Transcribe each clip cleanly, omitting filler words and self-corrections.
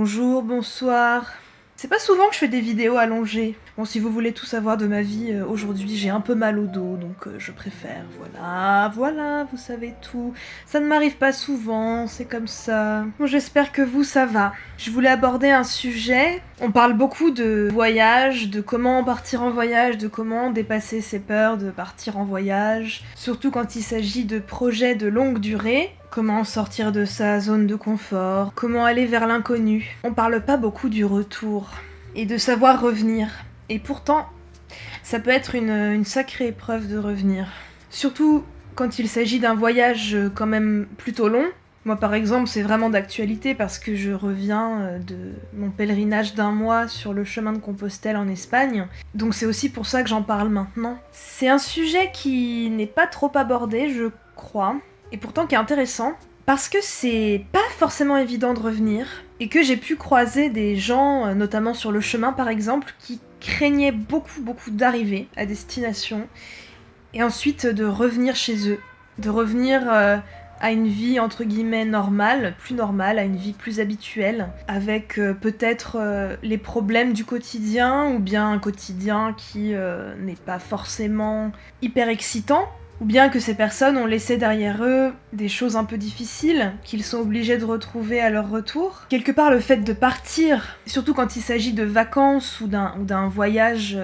Bonjour, bonsoir. C'est pas souvent que je fais des vidéos allongées. Bon, si vous voulez tout savoir de ma vie, aujourd'hui j'ai un peu mal au dos, donc je préfère. Voilà, vous savez tout. Ça ne m'arrive pas souvent, c'est comme ça. Bon, j'espère que vous, ça va. Je voulais aborder un sujet. On parle beaucoup de voyage, de comment partir en voyage, de comment dépasser ses peurs de partir en voyage. Surtout quand il s'agit de projets de longue durée. Comment sortir de sa zone de confort, comment aller vers l'inconnu. On parle pas beaucoup du retour et de savoir revenir. Et pourtant, ça peut être une sacrée épreuve de revenir. Surtout quand il s'agit d'un voyage quand même plutôt long. Moi par exemple, c'est vraiment d'actualité parce que je reviens de mon pèlerinage d'1 mois sur le chemin de Compostelle en Espagne. Donc c'est aussi pour ça que j'en parle maintenant. C'est un sujet qui n'est pas trop abordé, je crois. Et pourtant qui est intéressant, parce que c'est pas forcément évident de revenir, et que j'ai pu croiser des gens, notamment sur le chemin par exemple, qui craignaient beaucoup d'arriver à destination, et ensuite de revenir chez eux, de revenir à une vie entre guillemets normale, plus normale, à une vie plus habituelle, avec peut-être les problèmes du quotidien, ou bien un quotidien qui n'est pas forcément hyper excitant, ou bien que ces personnes ont laissé derrière eux des choses un peu difficiles, qu'ils sont obligés de retrouver à leur retour. Quelque part, le fait de partir, surtout quand il s'agit de vacances ou d'un voyage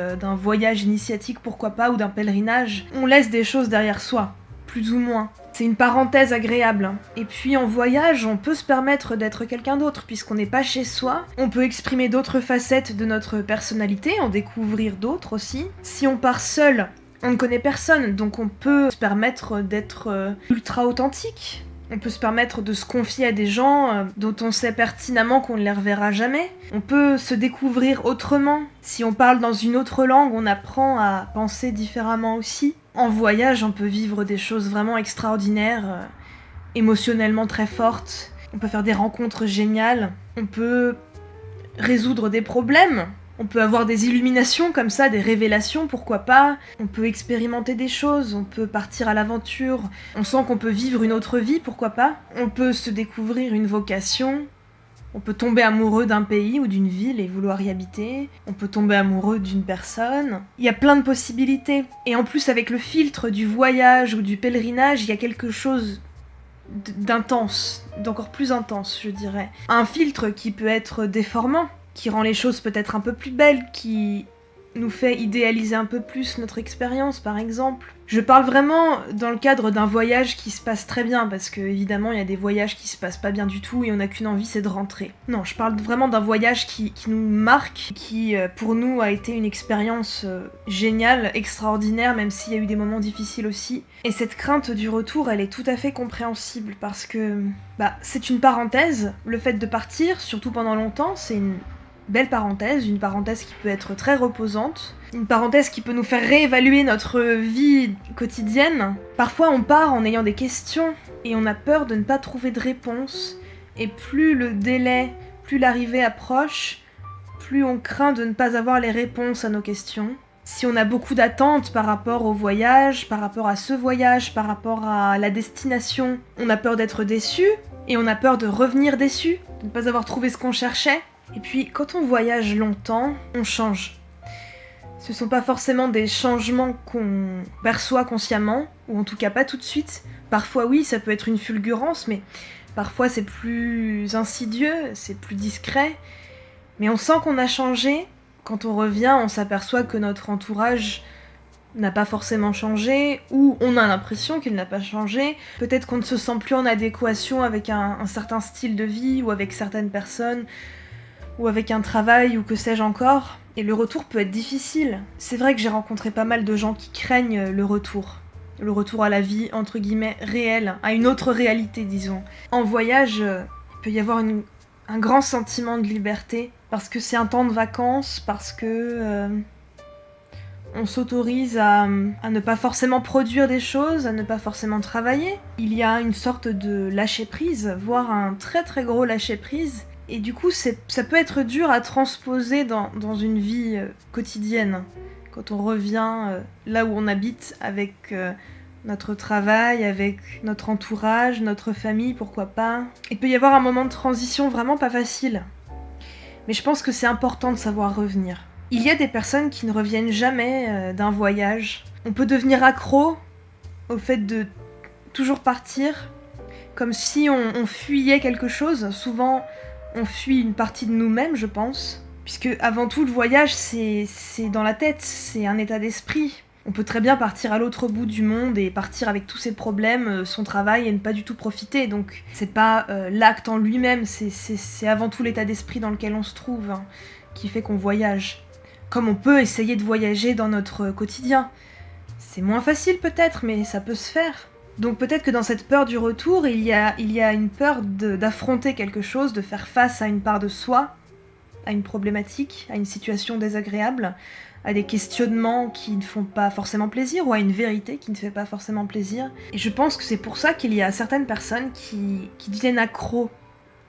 initiatique, pourquoi pas, ou d'un pèlerinage, on laisse des choses derrière soi, plus ou moins. C'est une parenthèse agréable. Et puis en voyage, on peut se permettre d'être quelqu'un d'autre, puisqu'on n'est pas chez soi. On peut exprimer d'autres facettes de notre personnalité, en découvrir d'autres aussi. Si on part seul, on ne connaît personne, donc on peut se permettre d'être ultra authentique. On peut se permettre de se confier à des gens dont on sait pertinemment qu'on ne les reverra jamais. On peut se découvrir autrement. Si on parle dans une autre langue, on apprend à penser différemment aussi. En voyage, on peut vivre des choses vraiment extraordinaires, émotionnellement très fortes. On peut faire des rencontres géniales. On peut résoudre des problèmes. On peut avoir des illuminations comme ça, des révélations, pourquoi pas. On peut expérimenter des choses, on peut partir à l'aventure. On sent qu'on peut vivre une autre vie, pourquoi pas. On peut se découvrir une vocation. On peut tomber amoureux d'un pays ou d'une ville et vouloir y habiter. On peut tomber amoureux d'une personne. Il y a plein de possibilités. Et en plus, avec le filtre du voyage ou du pèlerinage, il y a quelque chose d'intense, d'encore plus intense, je dirais. Un filtre qui peut être déformant, qui rend les choses peut-être un peu plus belles, qui nous fait idéaliser un peu plus notre expérience, par exemple. Je parle vraiment dans le cadre d'un voyage qui se passe très bien, parce que évidemment il y a des voyages qui se passent pas bien du tout et on n'a qu'une envie, c'est de rentrer. Non, je parle vraiment d'un voyage qui nous marque, qui pour nous a été une expérience géniale, extraordinaire, même s'il y a eu des moments difficiles aussi. Et cette crainte du retour, elle est tout à fait compréhensible, parce que c'est une parenthèse. Le fait de partir, surtout pendant longtemps, c'est une belle parenthèse, une parenthèse qui peut être très reposante, une parenthèse qui peut nous faire réévaluer notre vie quotidienne. Parfois on part en ayant des questions et on a peur de ne pas trouver de réponse, et plus le délai, plus l'arrivée approche, plus on craint de ne pas avoir les réponses à nos questions. Si on a beaucoup d'attentes par rapport au voyage, par rapport à ce voyage, par rapport à la destination, on a peur d'être déçu, et on a peur de revenir déçu, de ne pas avoir trouvé ce qu'on cherchait. Et puis, quand on voyage longtemps, on change. Ce sont pas forcément des changements qu'on perçoit consciemment, ou en tout cas pas tout de suite. Parfois oui, ça peut être une fulgurance, mais parfois c'est plus insidieux, c'est plus discret. Mais on sent qu'on a changé. Quand on revient, on s'aperçoit que notre entourage n'a pas forcément changé, ou on a l'impression qu'il n'a pas changé. Peut-être qu'on ne se sent plus en adéquation avec un certain style de vie, ou avec certaines personnes, ou avec un travail, ou que sais-je encore, et le retour peut être difficile. C'est vrai que j'ai rencontré pas mal de gens qui craignent le retour à la vie, entre guillemets, réelle, à une autre réalité, disons. En voyage, il peut y avoir un grand sentiment de liberté, parce que c'est un temps de vacances, parce que on s'autorise à ne pas forcément produire des choses, à ne pas forcément travailler. Il y a une sorte de lâcher-prise, voire un très très gros lâcher-prise. Et du coup, ça peut être dur à transposer dans une vie quotidienne. Quand on revient là où on habite avec notre travail, avec notre entourage, notre famille, pourquoi pas. Il peut y avoir un moment de transition vraiment pas facile. Mais je pense que c'est important de savoir revenir. Il y a des personnes qui ne reviennent jamais d'un voyage. On peut devenir accro au fait de toujours partir, comme si on fuyait quelque chose. Souvent, on fuit une partie de nous-mêmes, je pense. Puisque avant tout, le voyage, c'est dans la tête, c'est un état d'esprit. On peut très bien partir à l'autre bout du monde et partir avec tous ses problèmes, son travail, et ne pas du tout profiter. Donc c'est pas l'acte en lui-même, c'est avant tout l'état d'esprit dans lequel on se trouve, hein, qui fait qu'on voyage. Comme on peut essayer de voyager dans notre quotidien. C'est moins facile peut-être, mais ça peut se faire. Donc peut-être que dans cette peur du retour, il y a une peur d'affronter quelque chose, de faire face à une part de soi, à une problématique, à une situation désagréable, à des questionnements qui ne font pas forcément plaisir, ou à une vérité qui ne fait pas forcément plaisir. Et je pense que c'est pour ça qu'il y a certaines personnes qui deviennent accros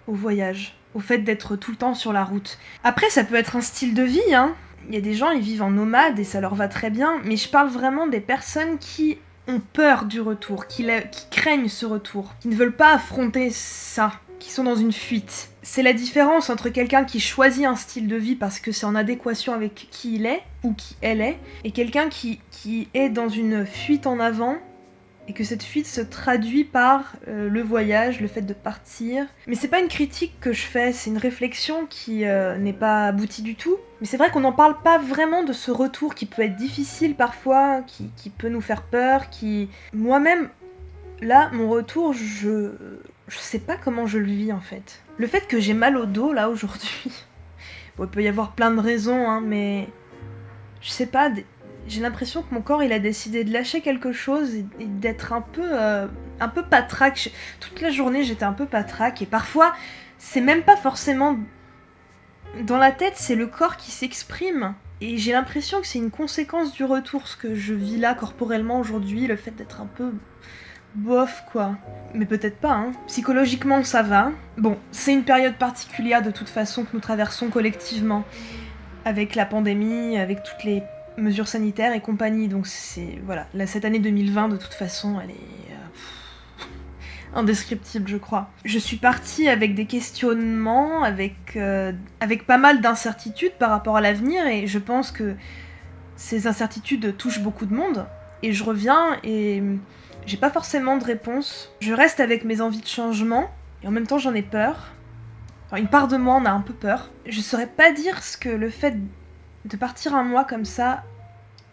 au voyage, au fait d'être tout le temps sur la route. Après, ça peut être un style de vie, hein. Il y a des gens, ils vivent en nomade et ça leur va très bien, mais je parle vraiment des personnes qui ont peur du retour, qui craignent ce retour, qui ne veulent pas affronter ça, qui sont dans une fuite. C'est la différence entre quelqu'un qui choisit un style de vie parce que c'est en adéquation avec qui il est, ou qui elle est, et quelqu'un qui est dans une fuite en avant, et que cette fuite se traduit par le voyage, le fait de partir. Mais c'est pas une critique que je fais, c'est une réflexion qui n'est pas aboutie du tout. Mais c'est vrai qu'on n'en parle pas vraiment de ce retour qui peut être difficile parfois, qui peut nous faire peur, qui... Moi-même, là, mon retour, je sais pas comment je le vis en fait. Le fait que j'ai mal au dos là aujourd'hui, bon, il peut y avoir plein de raisons, hein, mais je sais pas, j'ai l'impression que mon corps il a décidé de lâcher quelque chose et d'être un peu patraque. Toute la journée j'étais un peu patraque et parfois c'est même pas forcément dans la tête, c'est le corps qui s'exprime. Et j'ai l'impression que c'est une conséquence du retour, ce que je vis là corporellement aujourd'hui, le fait d'être un peu bof quoi. Mais peut-être pas, hein. Psychologiquement ça va. Bon, c'est une période particulière de toute façon que nous traversons collectivement. Avec la pandémie, avec toutes les mesures sanitaires et compagnie. Donc c'est... Voilà. Là, cette année 2020, de toute façon, elle est... indescriptible, je crois. Je suis partie avec des questionnements, avec pas mal d'incertitudes par rapport à l'avenir, et je pense que ces incertitudes touchent beaucoup de monde. Et je reviens et j'ai pas forcément de réponse. Je reste avec mes envies de changement, et en même temps j'en ai peur. Enfin, une part de moi en a un peu peur. Je saurais pas dire ce que le fait de partir un mois comme ça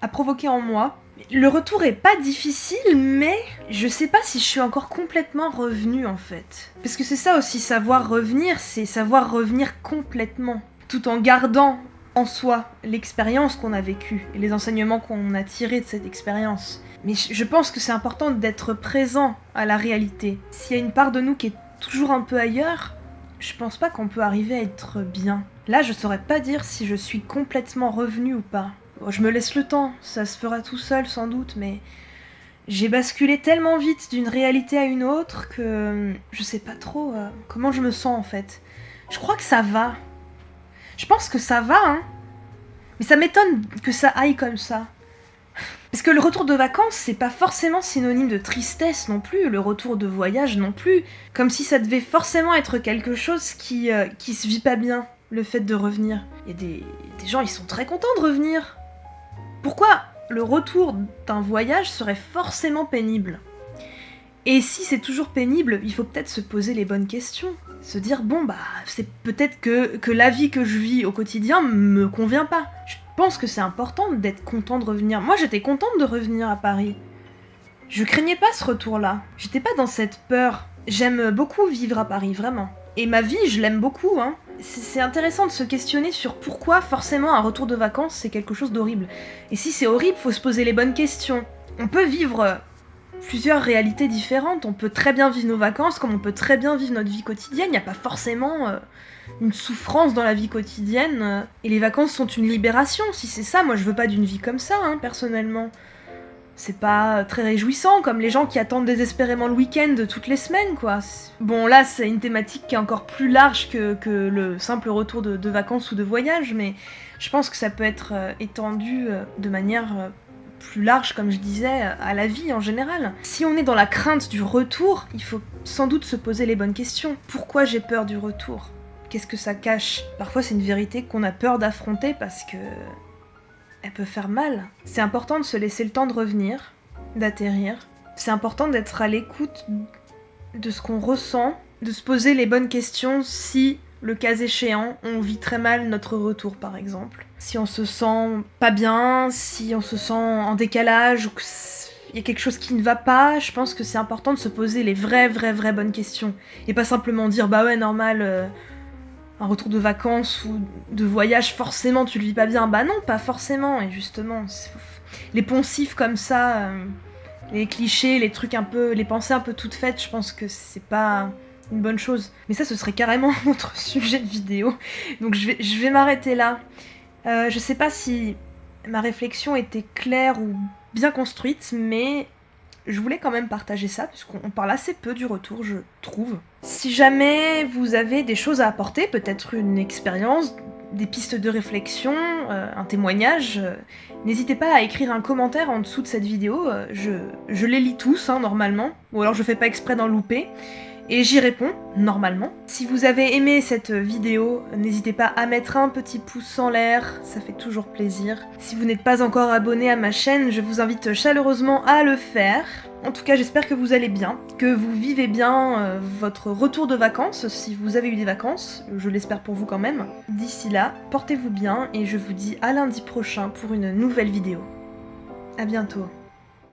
a provoqué en moi. Le retour est pas difficile, mais je sais pas si je suis encore complètement revenue en fait. Parce que c'est ça aussi, savoir revenir, c'est savoir revenir complètement. Tout en gardant en soi l'expérience qu'on a vécue et les enseignements qu'on a tirés de cette expérience. Mais je pense que c'est important d'être présent à la réalité. S'il y a une part de nous qui est toujours un peu ailleurs, je pense pas qu'on peut arriver à être bien. Là, je saurais pas dire si je suis complètement revenue ou pas. Bon, je me laisse le temps, ça se fera tout seul sans doute, mais j'ai basculé tellement vite d'une réalité à une autre que je sais pas trop comment je me sens en fait. Je crois que ça va. Je pense que ça va, hein. Mais ça m'étonne que ça aille comme ça. Parce que le retour de vacances, c'est pas forcément synonyme de tristesse non plus, le retour de voyage non plus. Comme si ça devait forcément être quelque chose qui se vit pas bien, le fait de revenir. Il y a des gens, ils sont très contents de revenir. Pourquoi le retour d'un voyage serait forcément pénible ? Et si c'est toujours pénible, il faut peut-être se poser les bonnes questions. Se dire, bon bah, c'est peut-être que la vie que je vis au quotidien me convient pas. Je pense que c'est important d'être content de revenir. Moi, j'étais contente de revenir à Paris. Je craignais pas ce retour-là. J'étais pas dans cette peur. J'aime beaucoup vivre à Paris, vraiment. Et ma vie, je l'aime beaucoup, hein. C'est intéressant de se questionner sur pourquoi forcément un retour de vacances c'est quelque chose d'horrible. Et si c'est horrible, faut se poser les bonnes questions. On peut vivre plusieurs réalités différentes, on peut très bien vivre nos vacances comme on peut très bien vivre notre vie quotidienne, il n'y a pas forcément une souffrance dans la vie quotidienne. Et les vacances sont une libération, si c'est ça, moi je veux pas d'une vie comme ça, hein, personnellement. C'est pas très réjouissant, comme les gens qui attendent désespérément le week-end toutes les semaines, quoi. Bon, là, c'est une thématique qui est encore plus large que le simple retour de vacances ou de voyage, mais je pense que ça peut être étendu de manière plus large, comme je disais, à la vie en général. Si on est dans la crainte du retour, il faut sans doute se poser les bonnes questions. Pourquoi j'ai peur du retour ? qu'est-ce que ça cache? Parfois c'est une vérité qu'on a peur d'affronter parce que elle peut faire mal. C'est important de se laisser le temps de revenir, d'atterrir. C'est important d'être à l'écoute de ce qu'on ressent, de se poser les bonnes questions si, le cas échéant, on vit très mal notre retour par exemple. Si on se sent pas bien, si on se sent en décalage ou qu'il y a quelque chose qui ne va pas, je pense que c'est important de se poser les vraies bonnes questions. Et pas simplement dire bah ouais normal, un retour de vacances ou de voyage forcément tu le vis pas bien. Bah non, pas forcément, et justement, les poncifs comme ça, les clichés, les trucs un peu, les pensées un peu toutes faites, je pense que c'est pas une bonne chose. Mais ça, ce serait carrément notre sujet de vidéo. Donc je vais m'arrêter là. Je sais pas si ma réflexion était claire ou bien construite, mais je voulais quand même partager ça, parce qu'on parle assez peu du retour, je trouve. Si jamais vous avez des choses à apporter, peut-être une expérience, des pistes de réflexion, un témoignage, n'hésitez pas à écrire un commentaire en dessous de cette vidéo, je les lis tous, hein, normalement, ou alors je fais pas exprès d'en louper. Et j'y réponds, normalement. Si vous avez aimé cette vidéo, n'hésitez pas à mettre un petit pouce en l'air, ça fait toujours plaisir. Si vous n'êtes pas encore abonné à ma chaîne, je vous invite chaleureusement à le faire. En tout cas, j'espère que vous allez bien, que vous vivez bien votre retour de vacances, si vous avez eu des vacances, je l'espère pour vous quand même. D'ici là, portez-vous bien et je vous dis à lundi prochain pour une nouvelle vidéo. À bientôt.